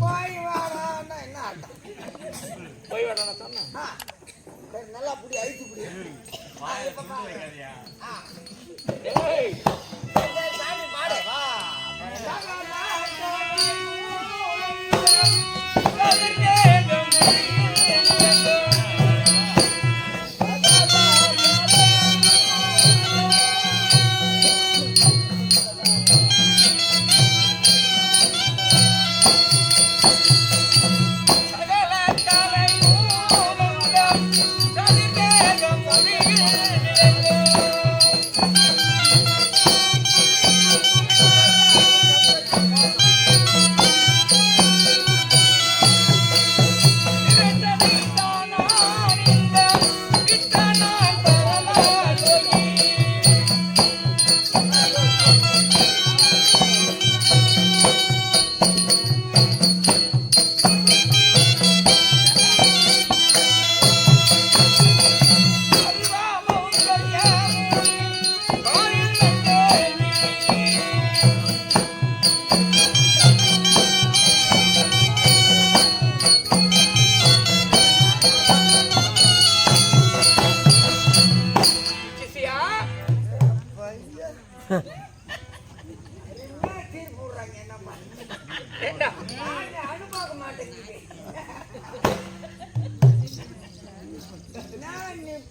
போய் வாடான்னா என்ன ஆட்டம் போய் வாடானா சொன்னா நல்லா புடி அழிச்சு புடி சாமி பாடு வா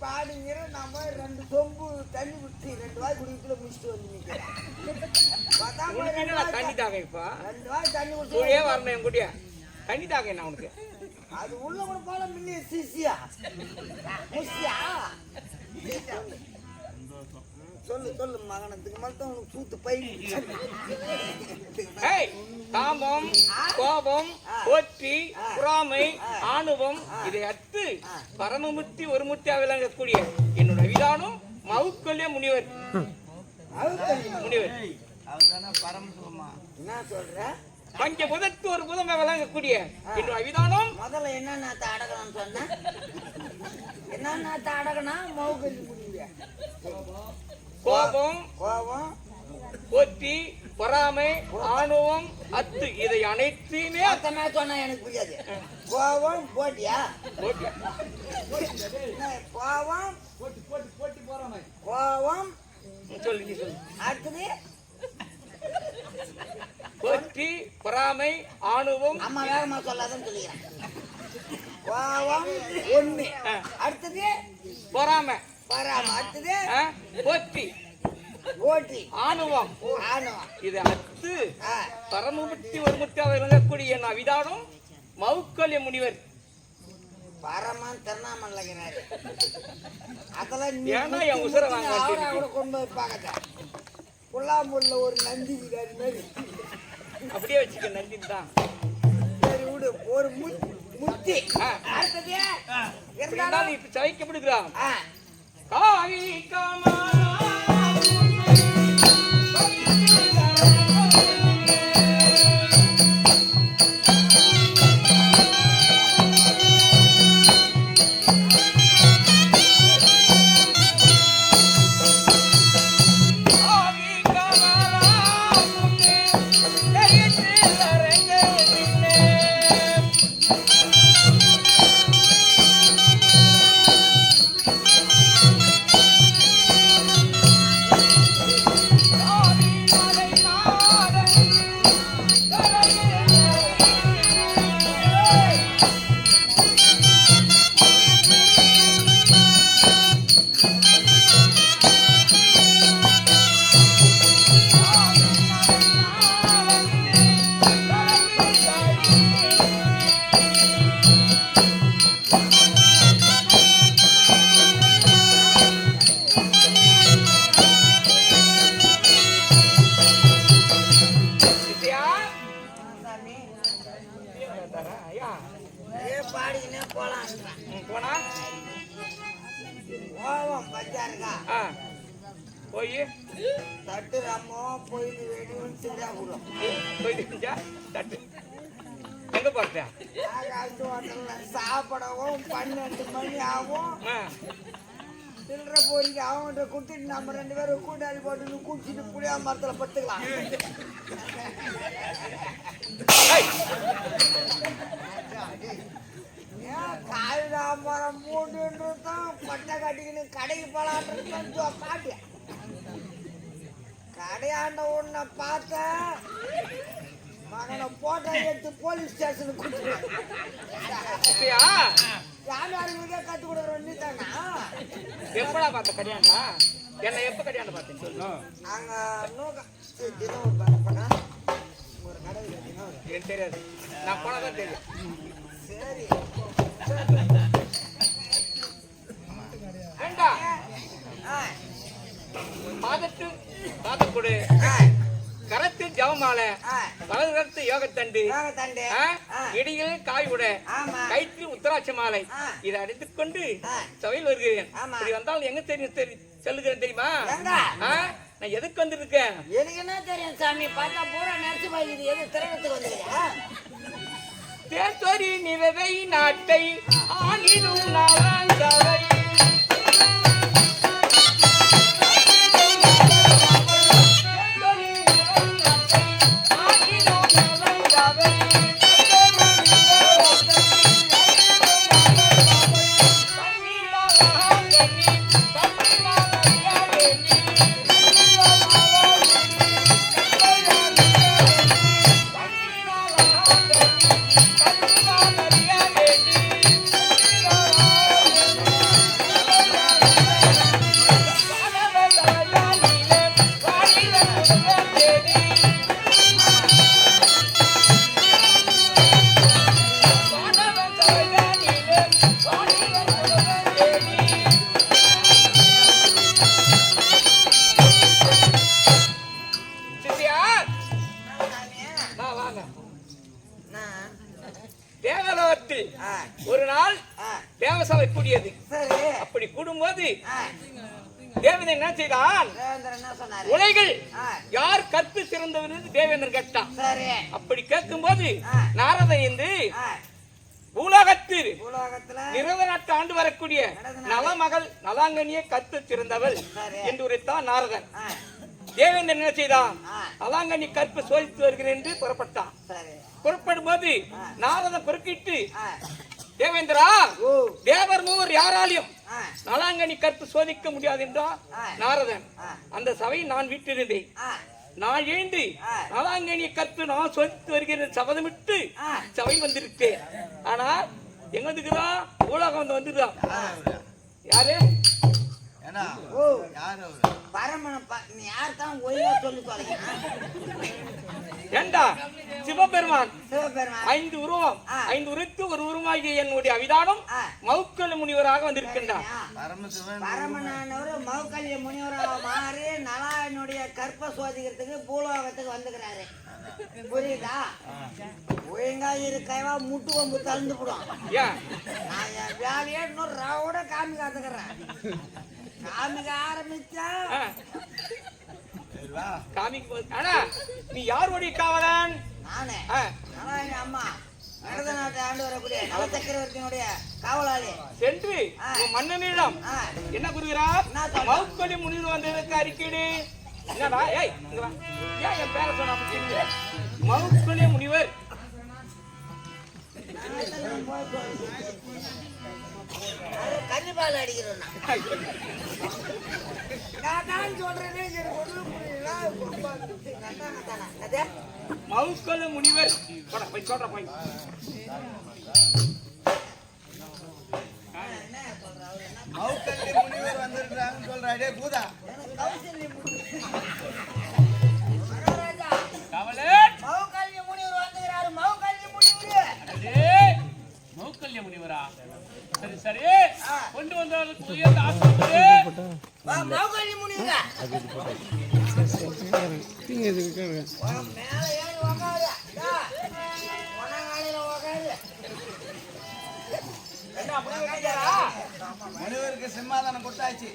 பாடுங்கிற நம்ம 2 சொம்பு தண்ணி குடிச்சு 2 வாய் குடிக்கல முடிச்சுட்டு வந்து தண்ணி தாங்க இப்ப 2 வாய் தண்ணி குடிச்சு வரணும் என் குடியா தண்ணி தாங்க என்ன உனக்கு அது உள்ள கூட போல மின்னி சிசியா சொல்லு சொல்லு மகனத்துக்கு மட்டும் உனக்கு சூத்து பை காமம் கோபம் போற்றி பொறாமை ஆணவம் இதை அத்து பரமமுத்தி ஒரு முத்தியா விளங்கக்கூடிய என்னோட விதானம் மவுக்கொல்லிய முனிவர் முனிவர் என்ன சொல்ற பஞ்ச புதத்து ஒரு புதமை விளங்கக்கூடிய என்னோட விதானம் முதல்ல என்ன அடகணும்னு சொன்ன என்ன அடகனா மவுக்கொல்லி முனிவர் கோபம் கோபம் போற்றி பொறாமை ஆணவம் அத்து இதை அனைத்தையுமே அத்தனை சொன்னா எனக்கு புரியாது கோபம் போட்டியா கோபம் கோபம் சொல்லு சொல்லு அடுத்தது போற்றி பொறாமை ஆணவம் அம்மா வேகமா சொல்லாதன்னு சொல்லிக்கிறேன் கோபம் 1 அடுத்தது பொறாமை அடுத்தது போற்றி போற்றி ஆணவம் இது அத்து பரமமுத்தி ஒரு முத்தியா விளங்கக்கூடிய என் அவிதானம் மவுக்கொல்லிய முனிவர் பரமான் திருநாமல்லைங்கிறாரு அதெல்லாம் ஏன்னா என் உசுரை வாங்க கொண்டு போய் பார்க்க புல்லாம்பூர்ல ஒரு நந்தி மாதிரி அப்படியே வச்சுக்க நந்தி தான் சரி விடு ஒரு முத்தி இருந்தாலும் இப்ப சவைக்கப்படுகிறான் காவி காமா தட்டு ரம்மோ போயிட்டு வெடியும் சிரியாபுரம் போயிட்டு தட்டு எங்க பார்த்தேன் சாப்பிடவும் 12 மணி ஆகும் சில்லற போறீங்க அவங்கள்ட்ட குடுத்துட்டு நம்ம 2 பேரும் கூட்டாளி போட்டு குடிச்சிட்டு புளியா மரத்துல பத்துக்கலாம் கடைக்கு போலான்னு பாட்டிய கடையாண்ட உன்னை பார்த்தேன் மகனை போட்டோ எடுத்து போலீஸ் ஸ்டேஷனுக்கு கொடுத்துருவேன். யாருக்கே கத்து கொடுக்குற நீ தானா? எப்படா பார்த்த கடையாண்டா? என்ன எப்ப கடையாண்ட பார்த்தேன்னு சொல்லு. அங்க ஒரு கடை எனக்கு தெரியாது, நான் போனதான் தெரியும். சரி ஏண்டா பாதக்குடு கரத்தில் ஜவமாலை வலது கரத்து யோகத்தண்டு இடையில் காய் உட கைத்தில் உத்தராட்ச மாலை இதை அடித்துக் கொண்டு சபையில் வருகிறேன். இப்படி வந்தால் எங்க தெரியும் சொல்லுகிறேன் தெரியுமா? நான் எதுக்கு வந்திருக்கேன்? எனக்கு என்ன தெரியும் சாமி? பார்த்தா பூரா நடிச்சு போய் எது திரையத்துக்கு வந்துருக்கியா? தேர்தொரி நிறவை நாட்டை ஆகிடும் நாளாந்தவை ஒரு நாள் தேவசபை கூடியது. அப்படி கூடும்போது தேவேந்திரன் என்ன செய்தான்? உலகில் யார் கற்பு சிறந்தவர் என்று தேவேந்திரன் கேட்டான். அப்படி கேட்கும் போது நாரதன் என்று பூலோகத்தில் நிரத நாட்டு ஆண்டு வரக்கூடிய நலமகள் நலாங்கனியை கற்பு சிறந்தவள் என்று உரைத்தான் நாரதன். தேவேந்திரன் என்ன செய்தான்? நலாங்கனி கற்பு சோதித்து வருகிறேன் என்று புறப்பட்டான். புறப்படும் போது நாரதன் குறுக்கிட்டு, தேவேந்திரா, தேவர் மூவர் யாராலையும் நலாங்கனி கற்பு சோதிக்க முடியாது என்றார் நாரதன். அந்த சபை நான் வீட்டிருந்தேன். நான் எழுந்து நலாங்கனி கற்பு நான் சோதித்து வருகிறேன் சபதமிட்டு சபை வந்திருக்கேன். ஆனா எங்க வந்துக்கிறான்? உலகம் வந்து வந்துடுறான். யாரு? ஏண்டா சிவபெருமான் 5 உருவம் 5 உருத்து ஒரு உருவமாகிய என்னுடைய அவிதானம் மௌக்கல்ய முனிவராக வந்திருக்கின்றார். பரமனானவர் மௌக்கல்ய முனிவராக மாறி நலாயனுடைய கற்ப சோதிக்கிறதுக்கு பூலோகத்துக்கு வந்துக்கிறாரு. புரியுதா? ஒழுங்கா இருக்கைவா முட்டு வம்பு தந்து போடும். நான் என் வேலையே இன்னொரு ரவோட காமிக்காத்துக்கிறேன். காமிக்க ஆரம்பிச்சா நீ யாருடைய காவலன்? நானே. எங்க அம்மா நடந்த நாட்டை ஆண்டு வரக்கூடிய நல சக்கரவர்த்தியினுடைய காவலாளி. சென்று மன்னனிடம் என்ன கூறுகிறார்? மௌக்கல்ய முனிவர் வந்ததற்கு அறிக்கையிடு. என்னடா? ஏய் இங்க வா. ஏன் என் பேரை சொன்ன? மௌக்கல்ய முனிவர் கரிபால் அடிக்கிறோம். நான் சொல்றேன் மௌக்கல்ய முனிவர் சொல்ற போய் மௌக்கல்ய முனிவர் வந்திருக்காங்கன்னு சொல்றாடே பூதா. மௌக்கல்ய முனிவர் வந்துகிறாரு. மௌக்கல்ய முனிவரா? சரி சரி, கொண்டு வந்தவர்களுக்கு மௌக்கல்ய முனிவரா? முனிவருக்கு சிம்மாதானம் கொடுத்தாச்சு.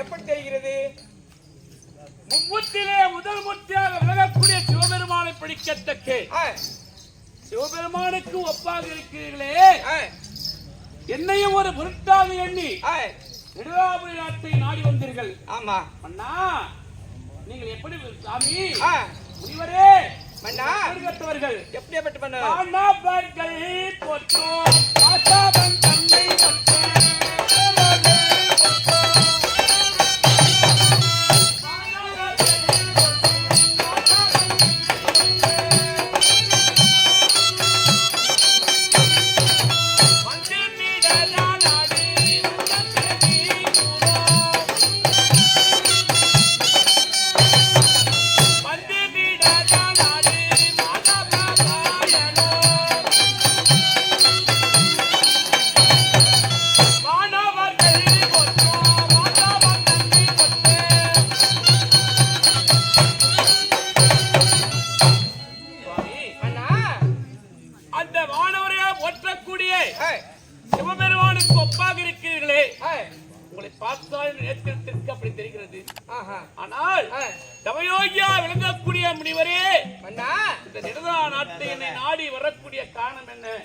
எப்படி தெரிகிறது? மும்முத்திலே முதல் முத்தியாக விலகக்கூடிய சிவபெருமானை பிடிக்கத்தக்க சிவபெருமானுக்கு ஒப்பாக இருக்கிறீர்களே, என்னையும் ஒரு பொருட்டாக எண்ணி நெடுவாபுரி நாட்டை நாடி வந்தீர்கள். ஆமா அண்ணா, நீங்கள் எப்படி சாமி முனிவரே மன்னா கட்டவர்கள் எப்படியாப்பட்ட பண்ண போற்றோம் ஆசாபன் தந்தை சிவபெருமானுக்கு ஒப்பாக இருக்கிறீர்களே, உங்களை பார்த்தால் நேத்திரத்திற்கு அப்படி தெரிகிறது. ஆனால் தவயோகியா விளங்கக்கூடிய முனிவரே, இந்த நெடுதா நாட்டை என்னை நாடி வரக்கூடிய காரணம் என்ன?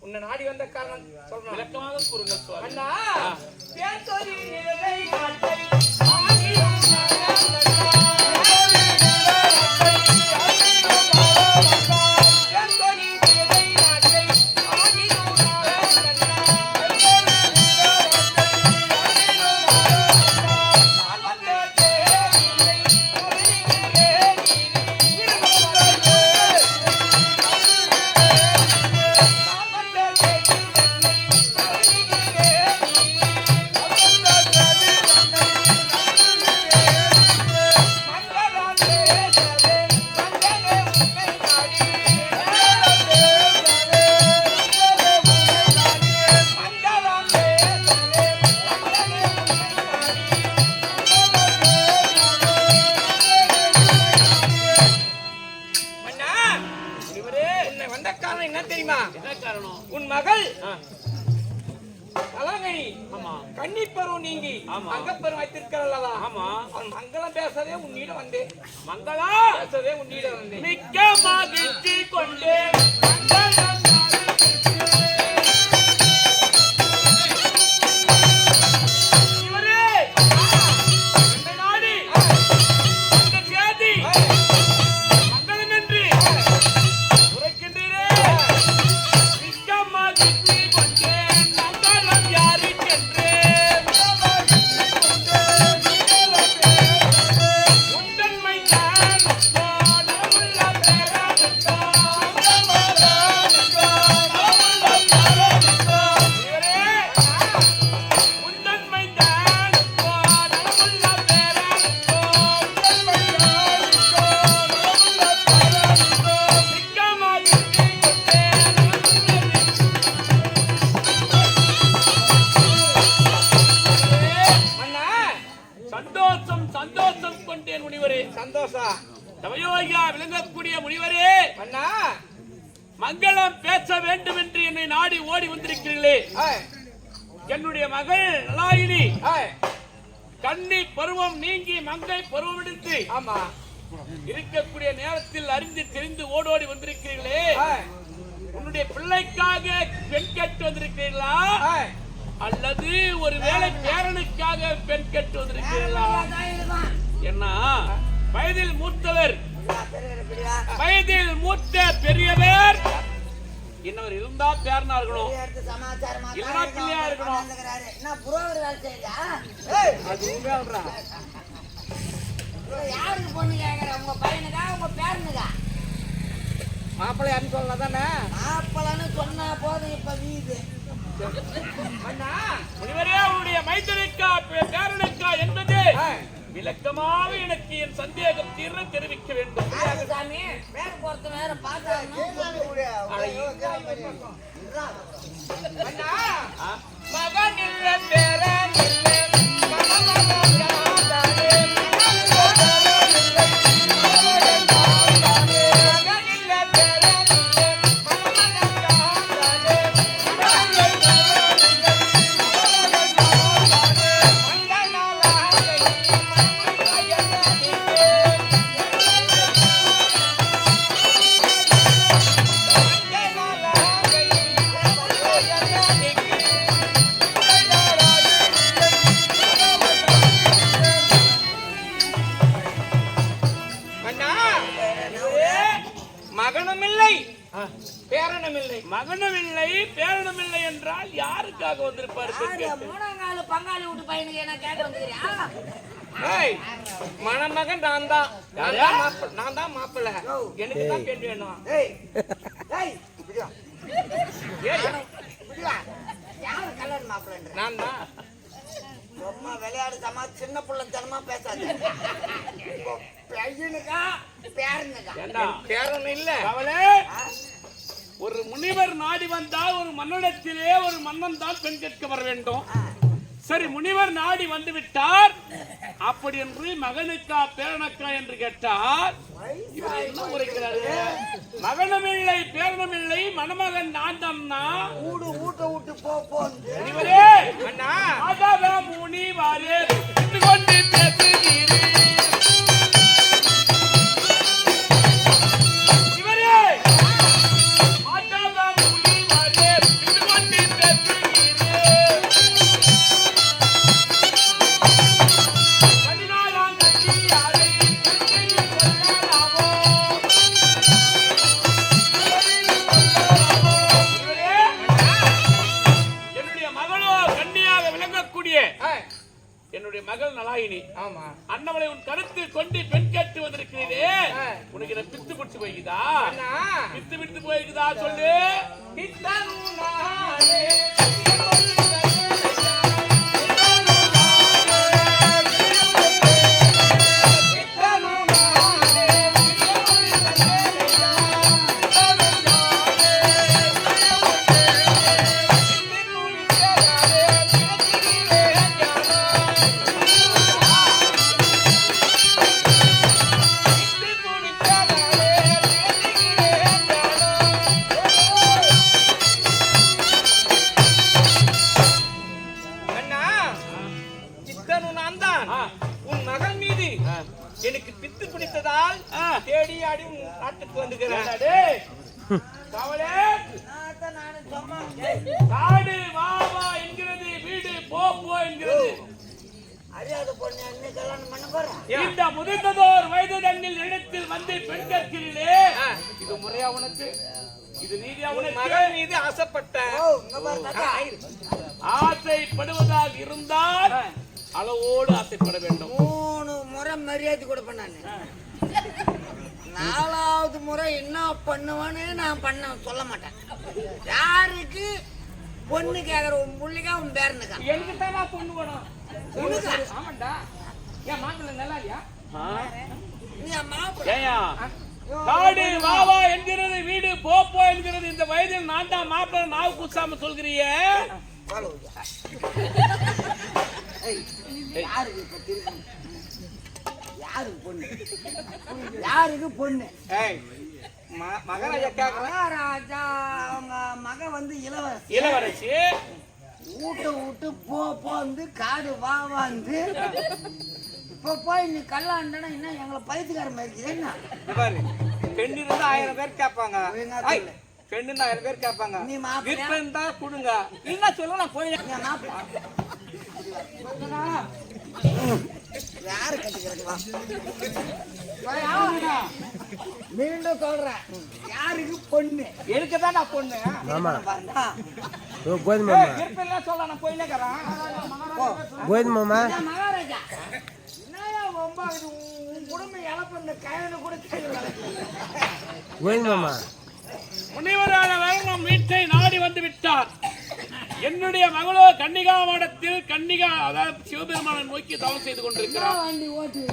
உன்னை நாடி வந்த காரணம் சொல்றேன், விளக்கமாக கூறுங்கள் சுவாமி. அண்ணா உன் மகள் கலாங்கனி கன்னிப்பருவம் நீங்கி அங்கப்பருவம் வைத்திருக்கிறல்லவா? அவன் மங்களம் பேசவே உன்னிடம் வந்தேன். மங்களா பேசவே உன்னிடம் வந்தேன். மிக்க மகிழ்ச்சி கொண்டே விளங்கக்கூடிய முனிவரே, மங்களம் பேச வேண்டும் என்று என்னை நாடி ஓடி வந்திருக்கிறீர்களே, என்னுடைய மகள் நலாயினி கன்னி பருவம் நீங்கி மங்கை பருவம் எடுத்து இருக்கக்கூடிய நேரத்தில் அறிந்து தெரிந்து ஓடோடி வந்திருக்கிறீர்களே, உன்னுடைய பிள்ளைக்காக பெண் கேட்டு வந்திருக்கிறீர்களா அல்லது ஒரு வேளை பேரனுக்காக பெண் கேட்டு வந்திருக்கிறீர்களா? என்ன வயதில் மூத்தவர், வயதில் மூத்த பெரியவர் இன்னவர் இருந்தா பேரனா இருக்கணும், இல்லைன்னா பிள்ளையா இருக்கணும். யாருக்கு பொண்ணு கேக்குற? உங்க பையனுக்கா உங்க பேரனுக்கா? மாப்பிள்ளை யாருன்னு சொல்லலாம் தானே? மாப்பிள்ளன்னு சொன்னா போதும். இப்ப வீது முனிவரே, அவருடைய மைந்தனுக்கா பேரனுக்கா என்பது விளக்கமாக எனக்கு என் சந்தேகம் தீர தெரிவிக்க வேண்டும். சாமி வேற பொறுத்த வேற பாக்குறாங்க மகன் இல்ல பேரன் இல்ல மணமகன் யாதானே மகன் இல்ல பேரன் இல்ல மணமகன் யாதானே மகனுமில்லை பேரனுமில்லை. மகனுமில்லை பேரனுமில்லை என்றால் யாருக்காக வந்திருப்பாரு? மூணாங்கால பங்காளி வீட்டு பையனுக்கு என்ன கேட்க வந்துக்கிறியா? ஏய், மணமகன் நான் தான் மாப்பிள்ளை. எனக்கு தான் பெண் வேணும். ஏய் ஏய் இப்படி வா. ஏய், இப்படி வா. யாரு கல்யாணம் மாப்பிள்ளன்ற? நான் தான். ரொம்ப விளையாடு தமா சின்ன புள்ளத்தனமா பேசாத. பையனுக்கா பேரனுக்கா? ஏண்டா பேரன் இல்ல. அவளே ஒரு முனிவர் நாடி வந்தால் ஒரு மன்னனிடத்திலே ஒரு மன்னன் தான் பெண் கேட்க வர வேண்டும். சரி, முனிவர் நாடி வந்து விட்டார். அப்படி என்று மகனுக்கா பேரனுக்கா என்று கேட்டார். இவர் என்ன உரைக்கிறாரு? மகனுமில்லை பேரனுமில்லை மணமகன் நான் தம்னா ஊட்ட விட்டு போ. இவரே அண்ணா ஆதாவ முனிவாரே இருந்து கொண்டு பேசுகிறீர். இவரே ஆதாவ முனிவாரே இருந்து கொண்டு பேசுகிறீர். 14ஆம் கட்சியாரை கட்சியில் கொள்ளலாமோ? இவரே என்னுடைய மகளோ கன்னியாக விளங்கக்கூடிய என்னுடைய மகள் நலாயினி. ஆமா அண்ணவளை உன் கருத்தில் கொண்டு பெண் கேட்டு வந்திருக்கிறீரே, உனக்கு இதை பித்து பிடிச்சு போய்க்குதா? அண்ணா பித்து பிடித்து போய்க்குதா சொல்லு. பித்தனுனாலே உன் மகள் மீது எனக்கு பித்து பிடித்ததால் தேடி ஆடி உன் நாட்டுக்கு வந்துக்கிறேன். காடு வா வா என்கிறது, வீடு போ போ என்கிறது. அறியாத பொண்ணு என்ன கல்யாணம் பண்ண போறேன்? இந்த முதிர்ந்ததோர் வயது தண்ணில் இடத்தில் வந்து பெண் கேட்கிறீர்களே, இது முறையா உனக்கு? இது நீதியா உனக்கு? மகள் மீது ஆசைப்பட்டேன். ஆசைப்படுவதாக இருந்தால் அளவோடு ஆசைப்பட வேண்டும். 3 முறை மரியாதை கொடுப்பேன் நானு. 4வது முறை என்ன பண்ணுவான்னு நான் சொல்ல மாட்டேன். யாருக்கு பொண்ணு கேக்குற? உன் புள்ளிக்கா உன் பேரனுக்கா? எனக்கு தான் பொண்ணு வேணும். உனக்கா? ஆமாண்டா. ஏன் மாப்பிள்ளை நல்லா இல்லையா? நீ மாப்பிள்ளை ஏயா காடு வா வா என்கிறது, வீடு போ போ என்கிறது. இந்த வயதில் நான் தான் மாப்பிள்ளை நாவு கூசாம சொல்கிறிய. யாருக்கு இப்ப திருப்பி? யாருக்கு பொண்ணு? யாருக்கு பொண்ணு? மகாராஜா கேக்குறேன். மகாராஜா அவங்க மக வந்து இளவரசி. இளவரசி விட்டு போ வந்து காடு வா வந்து இப்ப போய் நீ கல்லாண்டனா என்ன எங்களை பைத்துக்கார மாதிரி என்ன? பாரு, பெண் இருந்தா 1000 பேர் கேட்பாங்க. பெண் இருந்தா 1000 பேர் கேட்பாங்க. நீ மாப்பிள்ளை விருப்பம் இருந்தா கொடுங்க. என்ன சொல்ல நான் போய் யாரு கட்டிக்கிறதுவா? மீண்டும் சொல்றேன், யாருக்கு பொண்ணு? எனக்கு தான் நான் பொண்ணு. பாருங்க விருப்பம் இல்ல சொல்ல நான் போயினே இருக்கிறேன். மகாராஜா என்னையா ரொம்ப உன் குடும்பம் இழப்பு இந்த கயனு கூட முனிவரான வேணும் வீட்டை நாடி வந்து விட்டார். என்னுடைய மகளோ கன்னிகா மடத்தில் கன்னிகா அதாவது சிவபெருமானை நோக்கி தவம் செய்து கொண்டிருக்கிறார். வண்டி ஓட்டு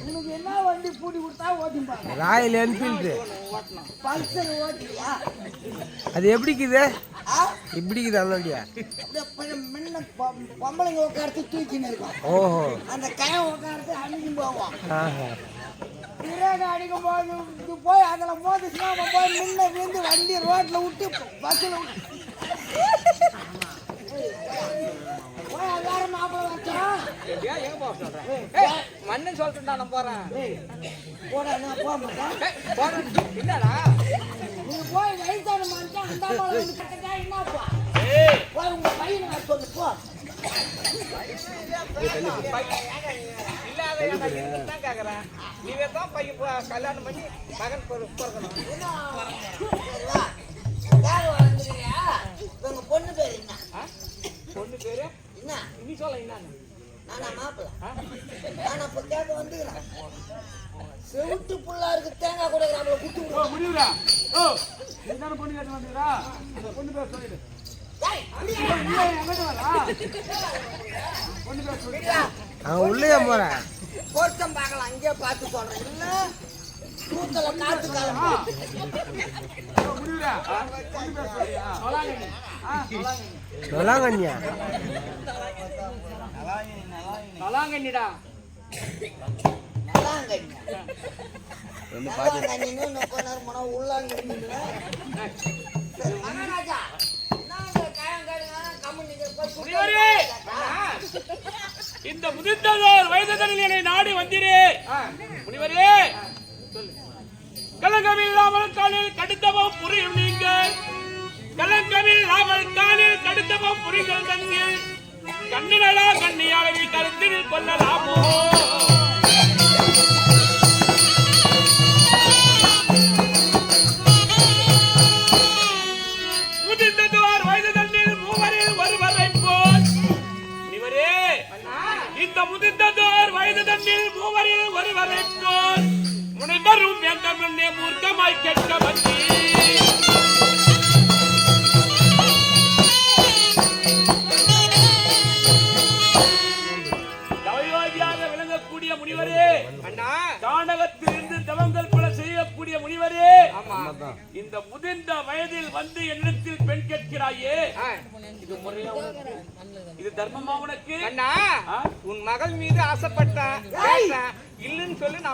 உனக்கு என்ன வண்டி பூட்டி கொடுத்தா ஓட்டும் பாருங்க. ராயல் என்ஃபீல்டு பல்சர் ஓட்டியா? அது எப்படிக்குது இப்படிக்குது அல்லடியா? முன்ன பொம்பளைங்க உட்காரத்து தூக்கின்னு இருக்கும். ஓஹோ அந்த கயம் உட்காரத்து அன்னைக்கும் போவோம். ஆஹா பிரேக் அடிக்கும் போது இது போய் அதில் மோதிச்சுன்னா நம்ம போய் முன்ன விழுந்து வண்டி ரோட்ல விட்டு பஸ்ஸில் விட்டு போய் வேற மாப்பிள்ள வச்சோம். எங்க போக சொல்றேன்? மண்ணு சொல்லிட்டு நான் போறேன். போட நான் போக மாட்டேன். போறேன் என்னடா? நீங்க போய் வயசான மனுஷன் அந்த அம்மாவை வந்து கட்டா என்னப்பா? ஏய் போய் உங்க பையனை வர சொல்லு போ. இல்லாத தான் கேக்குறேன். நீவே தான் பையன் கல்யாணம் பண்ணி மகன் பிறக்கணும். சரிவா? யார் வளர்ந்துருக்கியா? உங்க பொண்ணு பேர் என்ன? பொண்ணு பேரு என்ன? நீ சொல்ல என்னன்னு? நானா மாப்பிள்ள? நான் அப்ப கேட்க வந்துக்கிறேன். செவுட்டு புள்ளா இருக்கு தேங்காய் கூட நம்மள குத்து விடுவோம். முடிவுடா. ஓ என்ன பொண்ணு கேட்டு வந்தீரா? அந்த பொண்ணு பேர் சொல்லிடு. அவன் உள்ளே போறேன். பொருத்தம் பார்க்கலாம், அங்கேயே பார்த்து சொல்றேன். இல்ல கூத்தல காத்து கிளம்பு. நொலாங்கண்ணியா நலாங்கண்ணிடா. நல்லாங்கண்ணி. நல்லாங்கண்ணின்னு இன்னும் கொஞ்ச நேரம் போனா உள்ளாங்கண்ணின்னு. சரி, மகாராஜா, நாங்க காயங்காடுங்க, கம்மி நீங்க போய் முனிவரே, இந்த முதிர்ந்ததோர் வயதுகளில் என்னை நாடி வந்தீரே. முனிவரே கலங்கமில்லாமல் காலில் கடுத்தவம் புரியும் நீங்கள். கலங்கமில்லாமல் காலில் கடுத்தவம் புரிகள் தங்கள் கண்ணினடா கண்ணியாளரை கருத்தில் கொள்ளலாமோ? முதிர்ந்ததோர் வயது தண்ணில் மூவரில் ஒருவரை போல். முனிவரே, இந்த முதிர்ந்ததோர் வயது தண்ணில் மூவரில் ஒருவரை போல் முனைவரும் என்ற முன்னே மூர்க்கமாய் கேட்க வந்தீர். தவயோகியாக விளங்கக்கூடிய முனிவரே, அண்ணா தாண்டகத்திலிருந்து தவங்கள் பல செய்யக்கூடிய முனிவரே, ஆமா இந்த முதிர்ந்த வயதில் வந்து என்னிடத்தில் பெண் கேட்கிறாயே, இது முறையா உனக்கு? இது தர்மமா உனக்கு? அண்ணா ஆ? உன் மகள் மீது ஆசைப்பட்டேன் இல்லைன்னு சொல்லி நான்